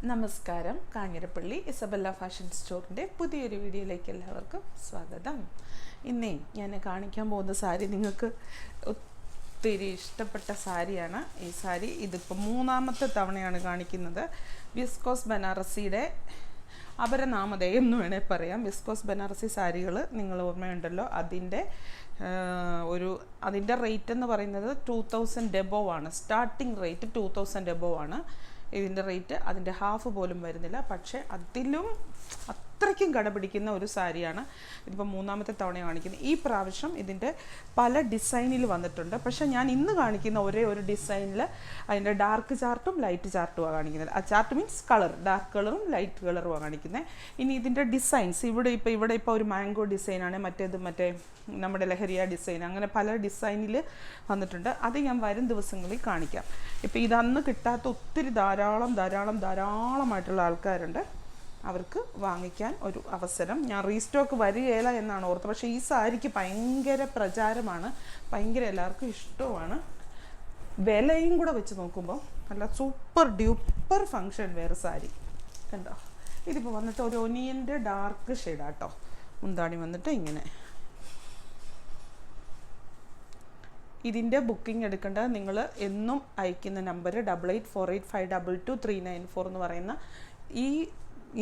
നമസ്കാരം. Kanjirappally Isabella fashion സ്റ്റോറിൻ്റെ പുതിയൊരു വീഡിയോയിലേക്ക് എല്ലാവർക്കും സ്വാഗതം. ഇന്നേ ഞാൻ കാണിക്കാൻ പോകുന്ന സാരി നിങ്ങൾക്ക് ഒത്തിരി ഇഷ്ടപ്പെട്ട സാരിയാണ്. ഈ സാരി ഇതിപ്പോൾ മൂന്നാമത്തെ തവണയാണ് കാണിക്കുന്നത്. വിസ്കോസ് ബനാറസിയുടെ അപരനാമധേയം എന്ന് വേണേൽ പറയാം. വിസ്കോസ് ബനാറസി സാരികൾ നിങ്ങൾ ഓർമ്മയുണ്ടല്ലോ. അതിൻ്റെ റേറ്റ് എന്ന് പറയുന്നത് 2000 എബോവ് ആണ്. സ്റ്റാർട്ടിങ് റേറ്റ് 2000 എബോവ് ആണ്. ഇതിൻ്റെ റേറ്റ് അതിൻ്റെ ഹാഫ് പോലും വരുന്നില്ല. പക്ഷേ അതിലും അത്രയ്ക്കും കടപിടിക്കുന്ന ഒരു സാരിയാണ്. ഇതിപ്പോൾ മൂന്നാമത്തെ തവണ കാണിക്കുന്നത്. ഈ പ്രാവശ്യം ഇതിൻ്റെ പല ഡിസൈനിൽ വന്നിട്ടുണ്ട്. പക്ഷേ ഞാൻ ഇന്ന് കാണിക്കുന്ന ഒരേ ഒരു ഡിസൈനിൽ അതിൻ്റെ ഡാർക്ക് ചാർട്ടും ലൈറ്റ് ചാർട്ടുമാണ് കാണിക്കുന്നത്. ആ ചാർട്ട് മീൻസ് കളർ, ഡാർക്ക് കളറും ലൈറ്റ് കളറുമാണ് കാണിക്കുന്നത്. ഇനി ഇതിൻ്റെ ഡിസൈൻസ് ഇവിടെ ഇപ്പോൾ ഒരു മാംഗോ ഡിസൈനാണ്, മറ്റേ നമ്മുടെ ലഹരിയ ഡിസൈൻ, അങ്ങനെ പല ഡിസൈനിൽ വന്നിട്ടുണ്ട്. അത് ഞാൻ വരും ദിവസങ്ങളിൽ കാണിക്കാം. ഇപ്പോൾ ഇതന്ന് കിട്ടാത്ത ഒത്തിരി ധാരാളമായിട്ടുള്ള ആൾക്കാരുണ്ട്. അവർക്ക് വാങ്ങിക്കാൻ ഒരു അവസരം. ഞാൻ റീസ്റ്റോക്ക് വരികയില്ല എന്നാണ് ഓർത്തത്. പക്ഷേ ഈ സാരിക്ക് ഭയങ്കര പ്രചാരമാണ്, ഭയങ്കര എല്ലാവർക്കും ഇഷ്ടമാണ്. വിലയും കൂടെ വെച്ച് നോക്കുമ്പോൾ നല്ല super duper function wear sari കണ്ടോ. ഇതിപ്പോൾ വന്നിട്ട് ഒരു ഒനിയൻ്റെ ഡാർക്ക് ഷെയ്ഡാട്ടോ. മുന്താണി വന്നിട്ട് ഇങ്ങനെ. ഇതിൻ്റെ ബുക്കിംഗ് എടുക്കേണ്ടത് നിങ്ങൾ എന്നും അയക്കുന്ന നമ്പർ 8848522394 എന്ന് പറയുന്ന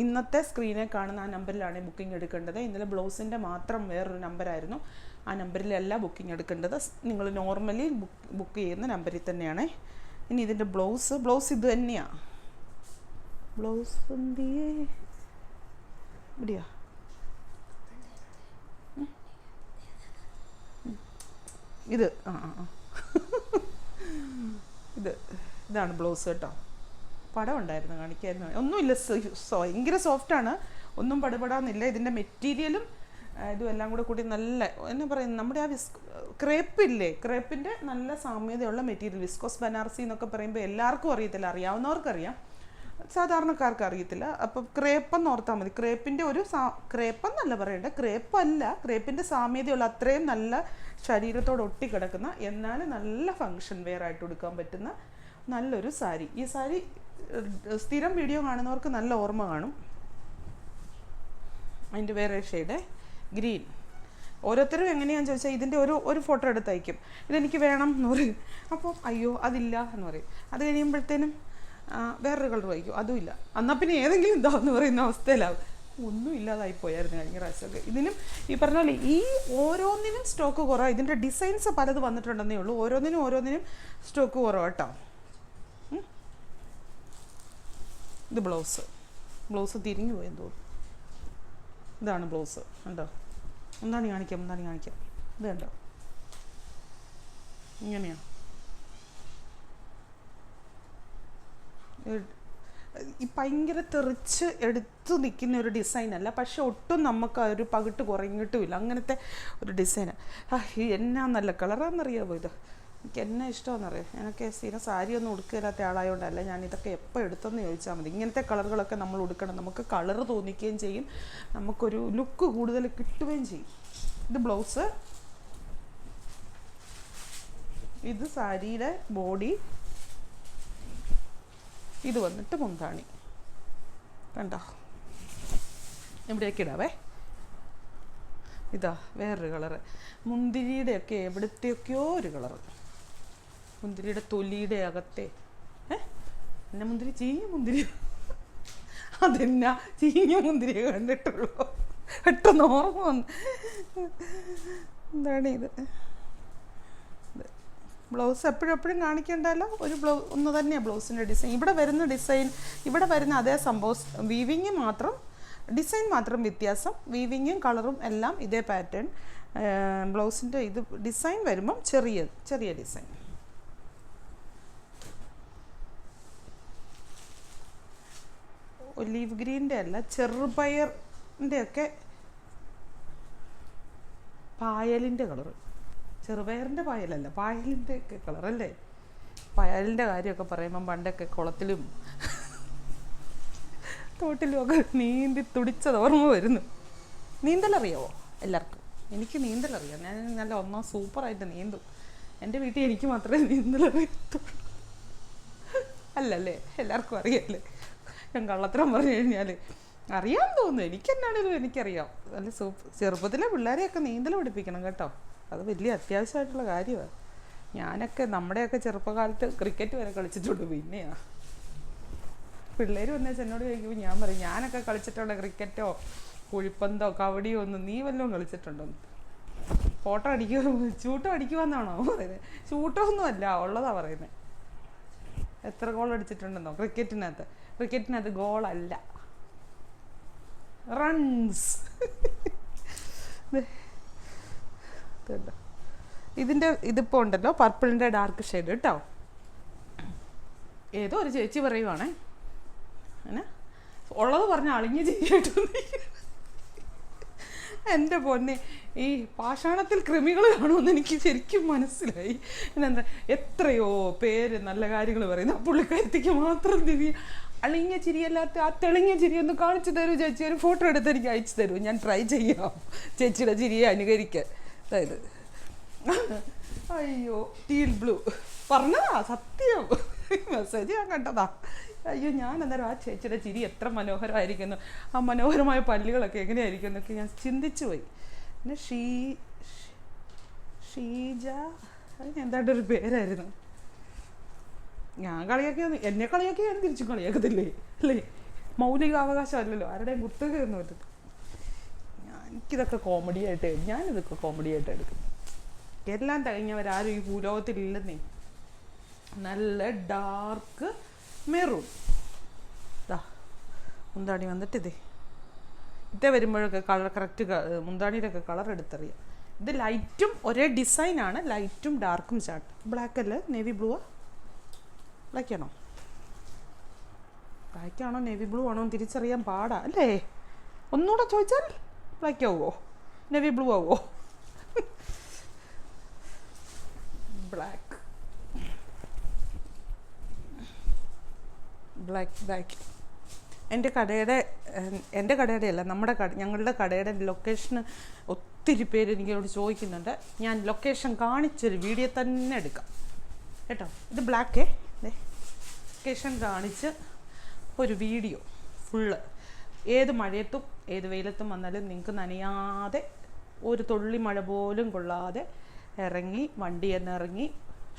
ഇന്നത്തെ സ്ക്രീനിൽ കാണുന്ന ആ നമ്പറിലാണ് ബുക്കിംഗ് എടുക്കേണ്ടത്. ഇന്നലെ ബ്ലൗസിൻ്റെ മാത്രം വേറൊരു നമ്പറായിരുന്നു. ആ നമ്പറിലല്ല ബുക്കിംഗ് എടുക്കേണ്ടത്. നിങ്ങൾ നോർമലി ബുക്ക് ചെയ്യുന്ന നമ്പറിൽ തന്നെയാണ്. ഇനി ഇതിൻ്റെ ബ്ലൗസ് ഇത് തന്നെയാണ്. ബ്ലൗസ് എന്തിയേ ഇവിടെയാ. ഇതാണ് ബ്ലൗസ് കേട്ടോ. പടം ഉണ്ടായിരുന്നു, കാണിക്കായിരുന്നു. ഒന്നുമില്ല, ഭയങ്കര സോഫ്റ്റാണ്, ഒന്നും പടപെടാന്നില്ല. ഇതിൻ്റെ മെറ്റീരിയലും ഇതും എല്ലാം കൂടി നല്ല എന്നാ പറയുന്നത്, നമ്മുടെ ആ ക്രേപ്പില്ലേ, ക്രേപ്പിൻ്റെ നല്ല സാമ്യതയുള്ള മെറ്റീരിയൽ. വിസ്കോസ് ബനാറസി എന്നൊക്കെ പറയുമ്പോൾ എല്ലാവർക്കും അറിയത്തില്ല, അറിയാവുന്നവർക്കറിയാം, സാധാരണക്കാർക്ക് അറിയത്തില്ല. അപ്പോൾ ക്രേപ്പെന്ന് ഓർത്താൽ മതി. ക്രേപ്പിൻ്റെ ക്രേപ്പെന്നല്ല പറയേണ്ടത്, ക്രേപ്പിൻ്റെ സാമ്യതയുള്ള അത്രയും നല്ല ശരീരത്തോട് ഒട്ടിക്കിടക്കുന്ന എന്നാൽ നല്ല ഫങ്ഷൻ വെയർ ആയിട്ട് കൊടുക്കാൻ പറ്റുന്ന നല്ലൊരു സാരി. ഈ സാരി സ്ഥിരം വീഡിയോ കാണുന്നവർക്ക് നല്ല ഓർമ്മ കാണും. അതിൻ്റെ വേറെ ഷെയ്ഡ് ഗ്രീൻ. ഓരോരുത്തരും എങ്ങനെയാണെന്ന് ചോദിച്ചാൽ ഇതിൻ്റെ ഒരു ഫോട്ടോ എടുത്ത് അയക്കും, ഇതെനിക്ക് വേണം എന്ന് പറയും. അപ്പോൾ അയ്യോ അതില്ല എന്ന് പറയും. അത് കഴിയുമ്പോഴത്തേനും വേറൊരു കളർ വായിക്കും, അതുമില്ല. എന്നാൽ പിന്നെ ഏതെങ്കിലും എന്താന്ന് പറയുന്ന അവസ്ഥയിലാവും. ഒന്നും ഇല്ലാതായിപ്പോയായിരുന്നു കഴിഞ്ഞ പ്രാവശ്യമൊക്കെ. ഇതിനും ഈ പറഞ്ഞ പോലെ ഈ ഓരോന്നിനും സ്റ്റോക്ക് കുറവാണ്. ഇതിൻ്റെ ഡിസൈൻസ് പലത് വന്നിട്ടുണ്ടെന്നേ ഉള്ളൂ. ഓരോന്നിനും സ്റ്റോക്ക് കുറവാണ് കേട്ടോ. ഇത് ബ്ലൗസ് തിരിഞ്ഞു പോയെന്ന് തോന്നുന്നു. ഇതാണ് ബ്ലൗസ് കണ്ടോ. മുന്താണി കാണിക്കാം. ഇത് കണ്ടോ, ഇങ്ങനെയാണ്. ഈ ഭയങ്കര തെറിച്ച് എടുത്തു നിൽക്കുന്ന ഒരു ഡിസൈനല്ല, പക്ഷെ ഒട്ടും നമുക്ക് ഒരു പകിട്ട് കുറഞ്ഞിട്ടുമില്ല, അങ്ങനത്തെ ഒരു ഡിസൈനാണ്. എന്നാ നല്ല കളറാണെന്നറിയാമോ ഇത്. എനിക്ക് എന്നാ ഇഷ്ടമാണെന്നറിയാം. എനിക്ക് സ്ഥിരം സാരി ഒന്നും ഉടുക്കില്ലാത്ത ആളായതുകൊണ്ടല്ല ഞാൻ ഇതൊക്കെ എപ്പോൾ എടുത്തെന്ന് ചോദിച്ചാൽ മതി. ഇങ്ങനത്തെ കളറുകളൊക്കെ നമ്മൾ ഉടുക്കണം, നമുക്ക് കളറ് തോന്നിക്കുകയും ചെയ്യും, നമുക്കൊരു ലുക്ക് കൂടുതൽ കിട്ടുകയും ചെയ്യും. ഇത് ബ്ലൗസ്, ഇത് സാരിയുടെ ബോഡി, ഇത് വന്നിട്ട് മുന്താണി കണ്ടോ. ഇവിടെയൊക്കെ ഇടാവേ. ഇതാ വേറൊരു കളറ്, മുന്തിരിയുടെയൊക്കെ എവിടത്തെയൊക്കെയോ ഒരു കളറ്, മുന്തിരിയുടെ തൊലിയുടെ അകത്തെ എന്നാ മുന്തിരി, ചീഞ്ഞ മുന്തിരി. അതെന്നാ ചീഞ്ഞ മുന്തിരിയെ കണ്ടിട്ടുള്ളൂ, പെട്ടെന്ന് ഓർമ്മ വന്നു. എന്താണ് ഇത് ബ്ലൗസ് എപ്പോഴും കാണിക്കേണ്ടല്ലോ. ഒന്ന് തന്നെയാണ് ബ്ലൗസിൻ്റെ ഡിസൈൻ. ഇവിടെ വരുന്ന അതേ സംഭവം, ഡിസൈൻ മാത്രം വ്യത്യാസം. വീവിങ്ങും കളറും എല്ലാം ഇതേ പാറ്റേൺ. ബ്ലൗസിൻ്റെ ഇത് ഡിസൈൻ വരുമ്പം ചെറിയ ഡിസൈൻ. ഒലീവ് ഗ്രീൻ്റെ അല്ല, ചെറുപയറിൻ്റെ ഒക്കെ പായലിൻ്റെ കളറ്. ചെറുപയറിൻ്റെ പായലല്ല, പായലിൻ്റെ ഒക്കെ കളറല്ലേ. പായലിൻ്റെ കാര്യമൊക്കെ പറയുമ്പം പണ്ടൊക്കെ കുളത്തിലും തോട്ടിലും ഒക്കെ നീന്തി തുടിച്ചത് ഓർമ്മ വരുന്നു. നീന്തലറിയാവോ എല്ലാവർക്കും? എനിക്ക് നീന്തലറിയാം. ഞാൻ നല്ല സൂപ്പറായിട്ട് നീന്തും. എൻ്റെ വീട്ടിൽ എനിക്ക് മാത്രമേ നീന്തലറിയത്തുള്ളൂ. അല്ലല്ലേ, എല്ലാവർക്കും അറിയാമല്ലേ. ഞാൻ കള്ളത്തരം പറഞ്ഞു കഴിഞ്ഞാൽ അറിയാൻ തോന്നുന്നു. എനിക്കെന്നാണേലും എനിക്കറിയാം. നല്ല ചെറുപ്പത്തിലെ പിള്ളേരെയൊക്കെ നീന്തൽ പഠിപ്പിക്കണം കേട്ടോ. അത് വലിയ അത്യാവശ്യമായിട്ടുള്ള കാര്യമാണ്. ഞാനൊക്കെ നമ്മുടെയൊക്കെ ചെറുപ്പകാലത്ത് ക്രിക്കറ്റ് വരെ കളിച്ചിട്ടുണ്ട്. പിന്നെയാ പിള്ളേർ വന്നേച്ച് എന്നോട് ചോദിക്കുമ്പോൾ ഞാൻ പറയും ഞാനൊക്കെ കളിച്ചിട്ടുള്ള ക്രിക്കറ്റോ കുഴിപ്പന്തോ കബഡിയോ ഒന്നും നീ വല്ലതും കളിച്ചിട്ടുണ്ടോ? ഫോട്ടോ ചൂട്ടം അടിക്കുമെന്നാണോ പറയുന്നത്? ചൂട്ടമൊന്നും അല്ല, ഉള്ളതാ പറയുന്നത്. എത്ര ഗോൾ അടിച്ചിട്ടുണ്ടെന്നോ? ക്രിക്കറ്റിനകത്ത് ഗോളല്ല, റൺസ്. ഇതിപ്പോൾ ഉണ്ടല്ലോ പർപ്പിളിൻ്റെ ഡാർക്ക് ഷെയ്ഡ് കേട്ടോ. ഏതോ ഒരു ചേച്ചി പറയുവാണേ, അങ്ങനെ ഉള്ളത് പറഞ്ഞ അളിഞ്ഞ് ചെയ്യായിട്ടൊന്നും. എൻ്റെ പൊന്നെ, ഈ പാഷാണത്തിൽ കൃമികൾ കാണുമെന്ന് എനിക്ക് ശരിക്കും മനസ്സിലായി. പിന്നെന്താ എത്രയോ പേര് നല്ല കാര്യങ്ങൾ പറയുന്നു, പുള്ളിക്കാരത്തേക്ക് മാത്രം തിരി അളിഞ്ഞ ചിരിയല്ലാത്ത ആ തെളിഞ്ഞ ചിരി ഒന്ന് കാണിച്ചു തരൂ ചേച്ചി. ഒരു ഫോട്ടോ എടുത്ത് എനിക്ക് അയച്ചു തരൂ, ഞാൻ ട്രൈ ചെയ്യാം ചേച്ചിയുടെ ചിരിയെ അനുകരിക്കാൻ. അതായത് അയ്യോ ടീൽ ബ്ലൂ പറഞ്ഞതാ, സത്യം മെസ്സേജ് ഞാൻ കണ്ടതാ. അയ്യോ ഞാൻ അന്നേരം ആ ചേച്ചിയുടെ ചിരി എത്ര മനോഹരമായിരിക്കുന്നു, ആ മനോഹരമായ പല്ലുകളൊക്കെ എങ്ങനെയായിരിക്കും എന്നൊക്കെ ഞാൻ ചിന്തിച്ചു പോയി. പിന്നെ ഷീജ, അതിന് എന്താണ്ടൊരു പേരായിരുന്നു. ഞാൻ കളിയാക്കിയ എന്നെ കളിയാക്കി ഞാൻ തിരിച്ചു കളിയാക്കത്തില്ലേ അല്ലേ? മൗലികാവകാശം അല്ലല്ലോ, ആരുടെയും കുത്തകയൊന്നും പറ്റത്തില്ല. ഞാനിതൊക്കെ കോമഡിയായിട്ട് എടുക്കും. എല്ലാം തികഞ്ഞവരാരും ഈ ഭൂലോകത്തിലില്ലെന്നേ. നല്ല ഡാർക്ക് മെറൂൺ മുന്താണി വന്നിട്ട് ഇതേ വരുമ്പോഴൊക്കെ കളർ കറക്റ്റ് മുന്താണിയിലൊക്കെ കളർ എടുത്തറിയാം. ഇത് ലൈറ്റും ഒരേ ഡിസൈനാണ്, ലൈറ്റും ഡാർക്കും ചാർട്ട്. ബ്ലാക്ക് അല്ലേ, നേവി ബ്ലൂവാ? ബ്ലാക്കാണോ നേവി ബ്ലൂ ആണോ തിരിച്ചറിയാൻ പാടാ അല്ലേ? ഒന്നുകൂടെ ചോദിച്ചാൽ ബ്ലാക്ക് ആവുമോ നേവി ബ്ലൂ ആവുമോ? ബ്ലാക്ക്. എൻ്റെ കടയുടെ അല്ല, ഞങ്ങളുടെ കടയുടെ ലൊക്കേഷന് ഒത്തിരി പേര് എനിക്കോട് ചോദിക്കുന്നുണ്ട്. ഞാൻ ലൊക്കേഷൻ കാണിച്ചൊരു വീഡിയോ തന്നെ എടുക്കാം കേട്ടോ. ഇത് ബ്ലാക്കേ, ലൊക്കേഷൻ കാണിച്ച് ഒരു വീഡിയോ ഫുള്ള്, ഏത് മഴയത്തും ഏത് വെയിലത്തും വന്നാലും നിങ്ങൾക്ക് നനയാതെ ഒരു തുള്ളി മഴ പോലും കൊള്ളാതെ ഇറങ്ങി വണ്ടിയിൽ നിന്ന് ഇറങ്ങി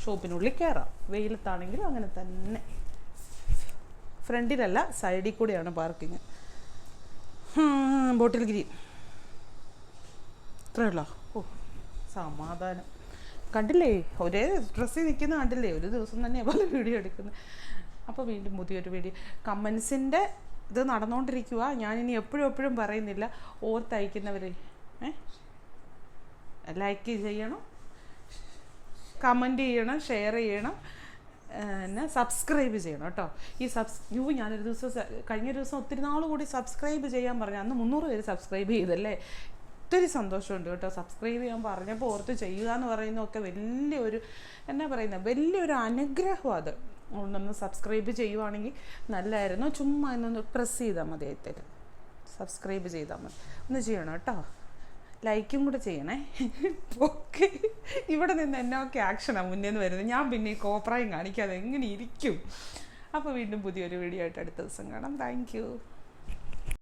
ഷോപ്പിനുള്ളിൽ കയറാം. വെയിലത്താണെങ്കിലും അങ്ങനെ തന്നെ. ഫ്രണ്ടിലല്ല, സൈഡിൽ കൂടെയാണ് പാർക്കിങ്. Bottle green ഇത്രയുള്ളോ? ഓ സമാധാനം. കണ്ടില്ലേ, ഒരേ ഡ്രസ്സിൽ നിൽക്കുന്ന കണ്ടില്ലേ? ഒരു ദിവസം തന്നെ പല വീഡിയോ എടുക്കുന്നത്. അപ്പോൾ വീണ്ടും പുതിയൊരു വീഡിയോ. കമൻസിൻ്റെ ഇത് നടന്നുകൊണ്ടിരിക്കുക. ഞാനിനി എപ്പോഴും പറയുന്നില്ല, ഓർത്തയക്കുന്നവർ ലൈക്ക് ചെയ്യണം, കമൻറ്റ് ചെയ്യണം, ഷെയർ ചെയ്യണം, പിന്നെ സബ്സ്ക്രൈബ് ചെയ്യണം കേട്ടോ. ഞാനൊരു ദിവസം കഴിഞ്ഞ ദിവസം ഒത്തിരി നാൾ കൂടി സബ്സ്ക്രൈബ് ചെയ്യാൻ പറഞ്ഞു. അന്ന് 300 പേര് സബ്സ്ക്രൈബ് ചെയ്തല്ലേ. ഒത്തിരി സന്തോഷമുണ്ട് കേട്ടോ. സബ്സ്ക്രൈബ് ചെയ്യാൻ പറഞ്ഞപ്പോൾ ഓർത്ത് ചെയ്യുക എന്ന് പറയുന്നതൊക്കെ വലിയൊരു അനുഗ്രഹം. അത് ഒന്ന് സബ്സ്ക്രൈബ് ചെയ്യുവാണെങ്കിൽ നല്ലതായിരുന്നു. ചുമ്മാ എന്നൊന്ന് പ്രസ് ചെയ്താൽ മതി, സബ്സ്ക്രൈബ് ചെയ്താൽ മതി. ഒന്ന് ചെയ്യണം കേട്ടോ. ലൈക്കും കൂടെ ചെയ്യണേ. ഓക്കെ, ഇവിടെ നിന്ന് എന്നൊക്കെ ആക്ഷനാണ് മുന്നേ നിന്ന് വരുന്നത്. ഞാൻ പിന്നെ ഈ കോപ്രായം കാണിക്കാതെ എങ്ങനെ ഇരിക്കും? അപ്പോൾ വീണ്ടും പുതിയൊരു വീഡിയോ ആയിട്ട് അടുത്ത ദിവസം കാണാം. Thank you.